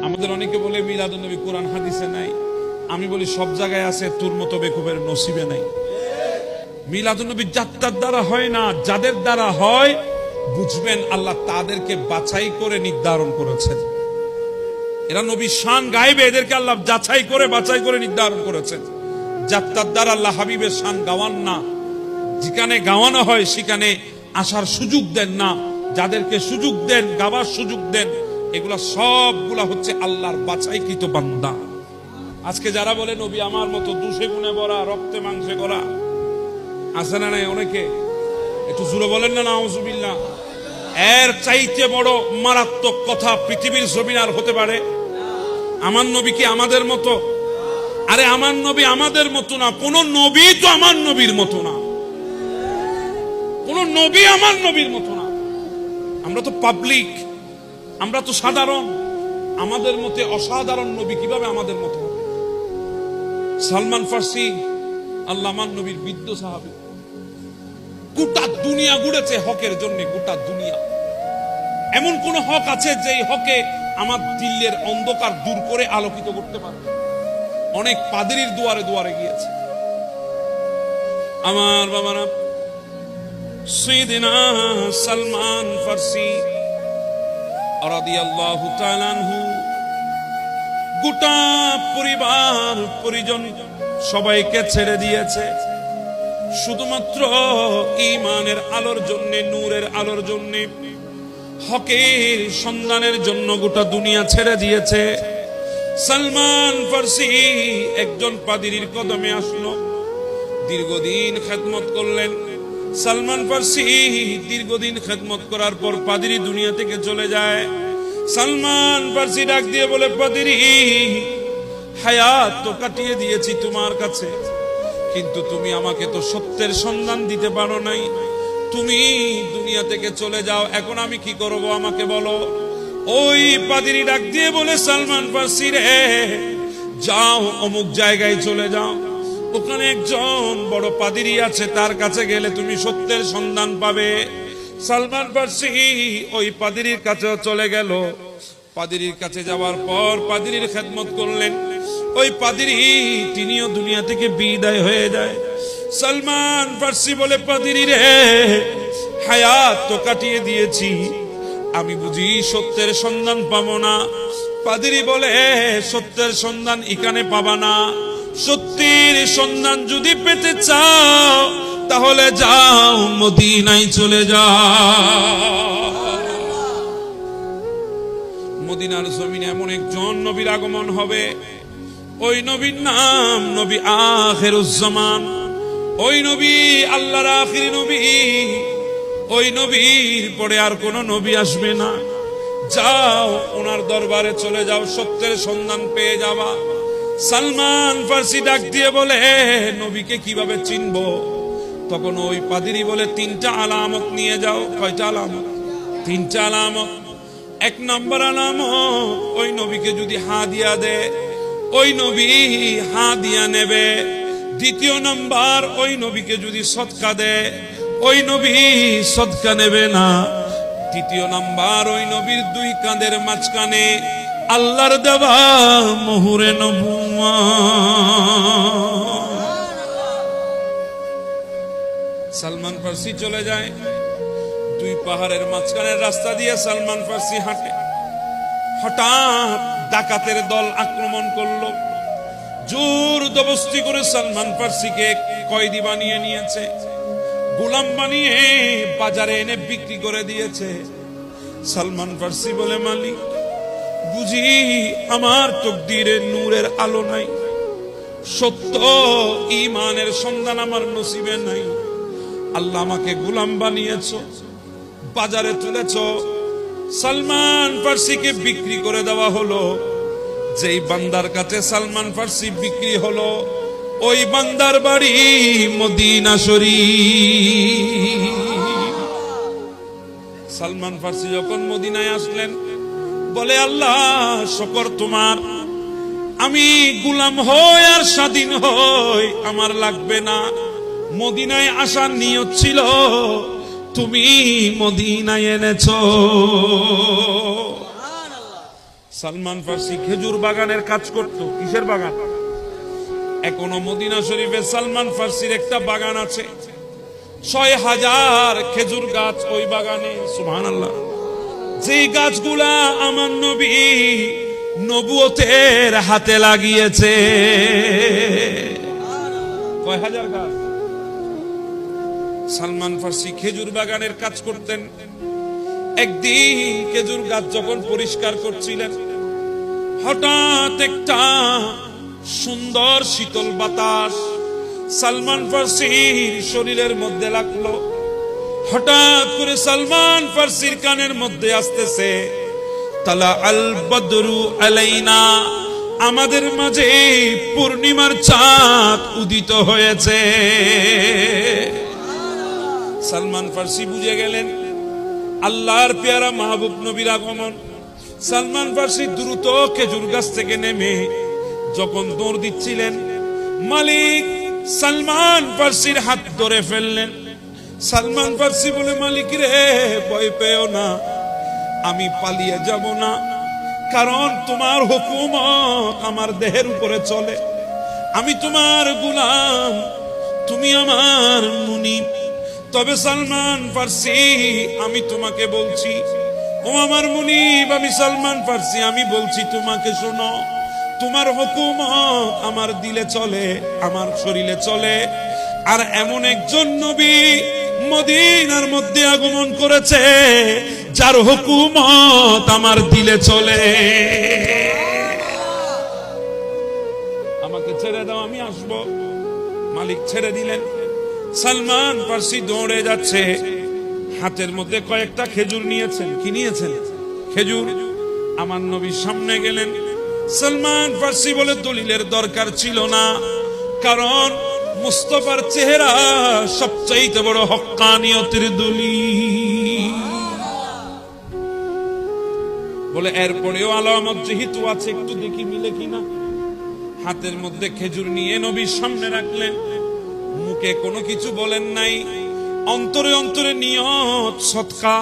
আমাদের অনেকে বলে মিলাদুন নবী কোরআন হাদিসে নাই, আমি বলি সব জায়গায় আছে, তোর মতো বেকুবের নসিবে নাই। মিলাদুন নবী যাত্রার দ্বারা হয় না, যাদের দ্বারা হয় বুঝবেন আল্লাহ তাদেরকে বাছাই করে নির্ধারণ করেছেন। এরা নবীর শান গাইবে, এদেরকে আল্লাহ যাচাই করে বাছাই করে নির্ধারণ করেছেন। যাত্রার দ্বারা আল্লাহ হাবিবের শান গাওয়ান না, যেখানে গাওয়ানো হয় সেখানে আসার সুযোগ দেন না, যাদেরকে সুযোগ দেন, গাওয়ার সুযোগ দেন, এগুলা সবগুলা হচ্ছে আল্লাহর বাছাইকৃত বান্দা। আজকে যারা বলে নবী আমার মতো দুষে গুণে ভরা, রক্তে মাংসে করা, আছে না নাই অনেকে? একটু জোরে বলেন না নাউজুবিল্লাহ। এর চাইতে বড় মারাত্মক কথা পৃথিবীর জমিন আর হতে পারে? আমার নবী কি আমাদের মতো? আরে আমার নবী আমাদের মতো না, কোন নবী তো আমার নবীর মতো না, কোন নবী আমার নবীর মতো না। আমরা তো পাবলিক, আমরা তো সাধারণ, আমাদের মতে অসাধারণ নবী কিভাবে আমাদের মতো হবে? সালমান ফার্সি আল্লাহ আমার নবীর বৃদ্ধ সাহাবী, গোটা দুনিয়া ঘুরেছে হকের জন্য, গোটা দুনিয়া। এমন কোন হক আছে যে হকে আমার দিলের অন্ধকার দূর করে আলোকিত করতে পারে? অনেক পাদ্রীর দুয়ারে দুয়ারে গিয়েছে। আমার বাবারা, সাইয়েদনা সালমান ফার্সি রাদিয়াল্লাহু তাআলা আনহু গোটা পরিবার পরিজন সবাইকে ছেড়ে দিয়েছে, শুধুমাত্র ঈমানের আলোর জন্য, নূরের আলোর জন্য, হকের সন্ধানের জন্য গোটা দুনিয়া ছেড়ে দিয়েছে। সালমান ফার্সি একজন পাদ্রীর কদমে আসলো, দীর্ঘদিন খেদমত করলেন। সালমান ফার্সি দীর্ঘদিন খেদমত করার পর পাদ্রী দুনিয়া থেকে চলে যায়। সালমান ফার্সি ডাক দিয়ে বলে, পাদ্রী, হায়াত তো কাটিয়ে দিয়েছি তোমার কাছে, কিন্তু তুমি আমাকে তো সত্যের সন্ধান দিতে পারো নাই। তুমি দুনিয়া থেকে চলে যাও, এখন আমি কি করব আমাকে বলো। ওই পাদ্রী ডাক দিয়ে বলে, সালমান ফার্সি রে, যাও অমুক জায়গায় চলে যাও, ওখানে একজন বড় পাদ্রী আছে, তার কাছে গেলে তুমি সত্যের সন্ধান পাবে। সালমান ফার্সি ওই পাদ্রীর কাছে চলে গেল। পাদ্রীর কাছে যাওয়ার পর পাদ্রীর খেদমত করলেন। ওই পাদ্রী তিনিও দুনিয়া থেকে বিদায় হয়ে যায়। সালমান ফার্সি বলে, পাদ্রী রে, হায়াত তো কাটিয়ে দিয়েছি, আমি বুঝি সত্যের সন্ধান পাবো না। পাদ্রী বলে, সত্যের সন্ধান এখানে পাবা না, সত্যের সন্ধান যদি পেতে চাও তাহলে যাও মদিনায় চলে যাও। মদিনার জমিনে এমন একজন নবীর আগমন হবে, ওই নবীর নাম নবী আখিরুজ্জামান। ওই নবী আল্লাহর আখিরি নবী, ওই নবীর পরে আর কোন নবী আসবে না। যাও ওনার দরবারে চলে যাও, সত্যের সন্ধান পেয়ে যাবা। সালমান ফার্সি ডাক দিয়ে বলে, নবীকে কিভাবে চিনবো? তখন ওই পাদ্রী বলে, তিনটা আলামত নিয়ে যাও। কয়টা আলামত? তিনটা আলামত। এক নম্বর আলামত, ওই নবীকে যদি হাদিয়া দে, ওই নবী হাদিয়া নেবে। দ্বিতীয় নম্বর, ওই নবীকে যদি সদকা দে, ওই নবী সদকা নেবে না। তৃতীয় নম্বর, ওই নবীর দুই কাঁধের মাঝখানে আল্লাহর দেওয়া মোহরে নবুওয়াত। সালমান ফার্সি চলে যায়। দুই পাহাড়ের মাঝখানের রাস্তা দিয়ে সালমান ফার্সি হাঁটে। হঠাৎ ডাকাতের দল আক্রমণ করলো, জোর জবরদস্তি করে সালমান ফার্সিকে কয়েদি বানিয়ে নিয়েছে, গোলাম বানিয়ে বাজারে এনে বিক্রি করে দিয়েছে। সালমান ফার্সি বলে, মালিক, বুঝি আমার তকদিরে নূরের আলো নাই, সত্য ঈমানের সন্ধান আমার নসিবে নাই। আল্লাহ আমাকে গোলাম বানিয়েছো, বাজারে তুলেছো। সালমান ফার্সিকে বিক্রি করে দেওয়া হলো। যেই বান্দার কাছে সালমান ফার্সি বিক্রি হলো, ওই বান্দার বাড়ি মদিনা শরীফ। সালমান ফার্সি যখন মদিনায় আসলেন, বলে, আল্লাহ শুকর তোমার, আমি গোলাম হই আর স্বাধীন হই আমার লাগবে না। মদিনায় আসার নিয়ত ছিল, তুমি মদিনায় এনেছো। সালমান ফার্সি খেজুর বাগানের কাজ করত। কিসের বাগান? এখনো মদিনা শরীফে সালমান ফার্সির একটা বাগান আছে, 6000 খেজুর গাছ ওই বাগানে। সুবহানাল্লাহ। যেই গাছগুলা আমার নবী নবুয়তের হাতে লাগিয়েছে। কয় হাজার গাছ? সালমান ফার্সি খেজুর বাগানের কাজ করতেন। একদিন খেজুর গাছ যখন পরিষ্কার করছিলেন, হঠাৎ একটা সুন্দর শীতল বাতাস সালমান ফার্সির শরীরের মধ্যে লাগলো। হঠাৎ করে সালমান ফার্সির কানের মধ্যে আসতেছে, তালা আল বদরু আলাইনা, আমাদের মাঝে পূর্ণিমার চাঁদ উদিত হয়েছে। সালমান ফার্সি বুঝে গেলেন আল্লাহর পেয়ারা মাহবুব নবীর আগমন। সালমান ফার্সি দ্রুত খেজুর গাছ থেকে নেমে যখন দৌড় দিচ্ছিলেন, মালিক সালমান ফার্সির হাত ধরে ফেললেন। সালমান ফার্সি বলে, মালিক রে, ভয় পেও না, আমি পালিয়ে যাব না, কারণ তোমার হুকুমত আমার দেহের উপরে চলে। আমি তোমার গোলাম, তুমি আমার মুনিব। তবে সালমান ফার্সি, আমি তোমাকে বলছি, ও আমার মুনিব, আমি সালমান ফার্সি, আমি বলছি তোমাকে, শোনো, তোমার হুকুমত আমার দিলে চলে, আমার শরীরে চলে। আর এমন একজন নবী মদিনার মধ্যে আগমন করেছে যার হুকুমত আমার দিলে চলে। আমাকে ছেড়ে দাও, আমি আসব। মালিক ছেড়ে দিলেন। সালমান ফার্সি দৌড়ে যাচ্ছে, হাতের মধ্যে কয়েকটা খেজুর নিয়েছেন। কি নিয়েছেন? খেজুর। আমার নবীর সামনে গেলেন। সালমান ফার্সি বলে, দলিলের দরকার ছিল না, কারণ মুস্তাফার চেহারা সবচাইতে বড় হক্কানিয়তের দলিল। বলে এরপরেও আলামত যেহেতু আছে, একটু দেখি মিলে কিনা। হাতের মধ্যে খেজুর নিয়ে নবীর সামনে রাখলেন। মুখে কোনো কিছু বলেন নাই, অন্তরে অন্তরে নিয়ত সদকা।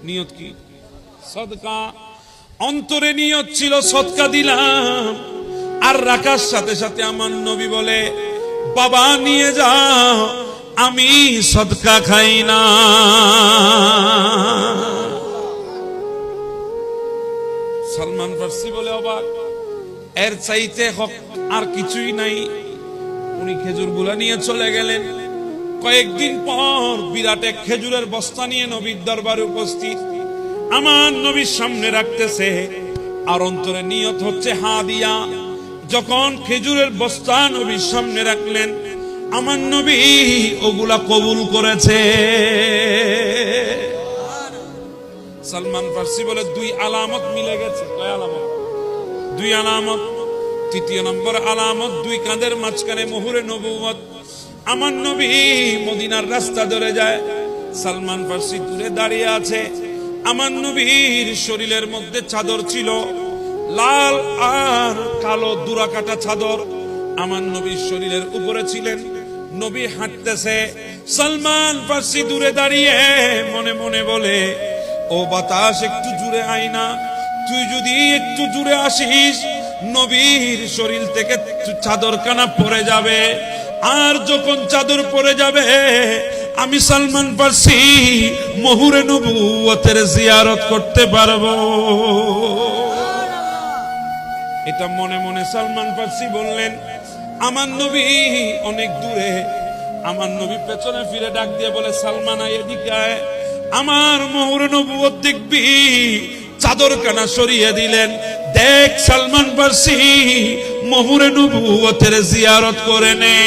নিয়ত কি? সদকা। অন্তরে নিয়ত ছিল সদকা দিলাম। আর রাখার সাথে সাথে আমার নবী বলে, বাবা নিয়ে যাও, আমি সদকা খাই না। সালমান ফার্সি বলে অবাক, এর চাইতে হক আর কিছুই নাই। উনি খেজুর গুলা নিয়ে চলে গেলেন। কয়েকদিন পর বিরাট এক খেজুরের বস্তা নিয়ে নবীর দরবারে উপস্থিত। আমার নবীর সামনে রাখতেছে, আর অন্তরে নিয়ত হচ্ছে হাদিয়া। যখন খেজুরের বস্তা নবীর সামনে রাখলেন, আমার নবী ওগুলা কবুল করেছে। সালমান ফার্সি বলে, 2 আলামত মিলে গেছে। কয় আলামত? 2 আলামত। তৃতীয় নম্বর আলামত, 2 কাঁধের মাঝখানে মোহরে নবুয়ত। আমার নবী মদিনার রাস্তা ধরে যায়, সালমান ফার্সি দূরে দাঁড়িয়ে আছে। আমার নবীর শরীরের মধ্যে চাদর ছিল, লাল আর কালো দুরাকাটা চাদর আমার নবীর শরীরের উপরে ছিলেন। নবী হাঁটতেছে, সালমান ফার্সি দূরে দাঁড়িয়ে মনে মনে বলে, ও বাতাস, একটু জুড়ে আয় না, তুই যদি একটু জুড়ে আসিস, নবীর শরীর থেকে চাদর কানা পড়ে যাবে। আর যখন চাদর পড়ে যাবে, আমি সালমান ফার্সি মোহরে নবুয়তের জিয়ারত করতে পারবো। এটা মনে মনে সালমান ফার্সি বললেন। আমার নবী অনেক দূরে। আমার নবী পেছনে ফিরে ডাক দিয়ে বলে, সালমান, এদিকে আয়, আমার মোহরে নবুয়ত দেখবি। চাদর কানা সরিয়ে দিলেন। দেখ সালমান ফার্সি মোহরে নবুয়তের জিয়ারত করে নে।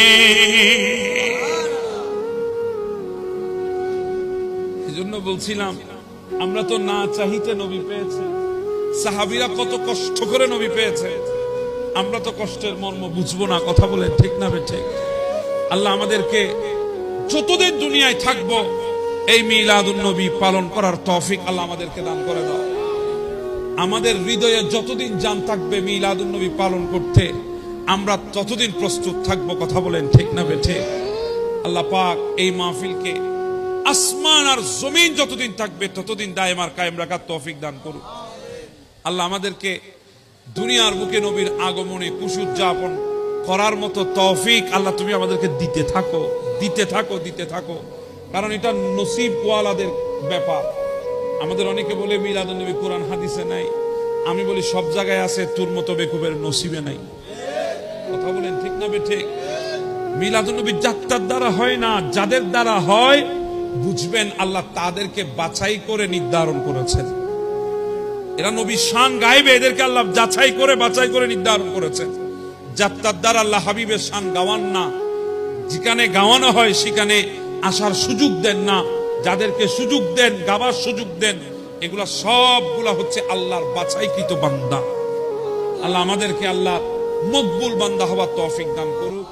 এজন্য বলছিলাম, আমরা তো না চাইতে নবী পেয়েছি। সাহাবীরা কত কষ্ট করে নবী পেয়েছে, আমরা তো কষ্টের মর্ম বুঝবো না। কথা বলেন ঠিক না ঠিক? আল্লাহ আমাদেরকে যতদিন দুনিয়ায় থাকবো এই মিলাদুন নবী পালন করার তৌফিক আল্লাহ আমাদেরকে দান করে দাও। আমাদের হৃদয়ে যতদিন জান থাকবে মিলাদুন নবী পালন করতে, আমরা ততদিন প্রস্তুত থাকবো। কথা বলেন ঠিক না ঠিক? আল্লাহ পাক এই মাহফিলকে আসমান আর জমিন যতদিন থাকবে ততদিন দায়েম আর কায়েম রাখার তৌফিক দান করুন। আল্লাহ আমাদেরকে দুনিয়ার বুকে নবীর আগমনে কুশউদযাপন করার মতো তৌফিক আল্লাহ তুমি আমাদেরকে দিতে থাকো, দিতে থাকো, দিতে থাকো। কারণ এটা নসিবওয়ালাদের ব্যাপার। আমাদের অনেকে বলে মিলাদুন নবী কোরআন হাদিসে নাই, আমি বলি সব জায়গায় আছে, তোর মতো বেকুবের নসিবে নাই। কথা বলেন ঠিক না বেঠিক? মিলাদুন নবী যাত্রার দ্বারা হয় না, যাদের দ্বারা হয় বুঝবেন আল্লাহ তাদেরকে বাছাই করে নির্ধারণ করেছেন। এরা নবীর শান গাইবে, এদেরকে আল্লাহ যাচাই করে বাছাই করে নির্ধারণ করেছেন। যাত্রার দ্বারা আল্লাহ হাবিবের শান গাওয়ান না, যেখানে গাওয়ানো হয় সেখানে আসার সুযোগ দেন না, যাদেরকে সুযোগ দেন, গাবার সুযোগ দেন, এগুলা সবগুলা হচ্ছে আল্লাহর বাছাইকৃত বান্দা। আল্লাহ আমাদেরকে আল্লাহ মকবুল বান্দা হওয়ার তৌফিক দান করুক।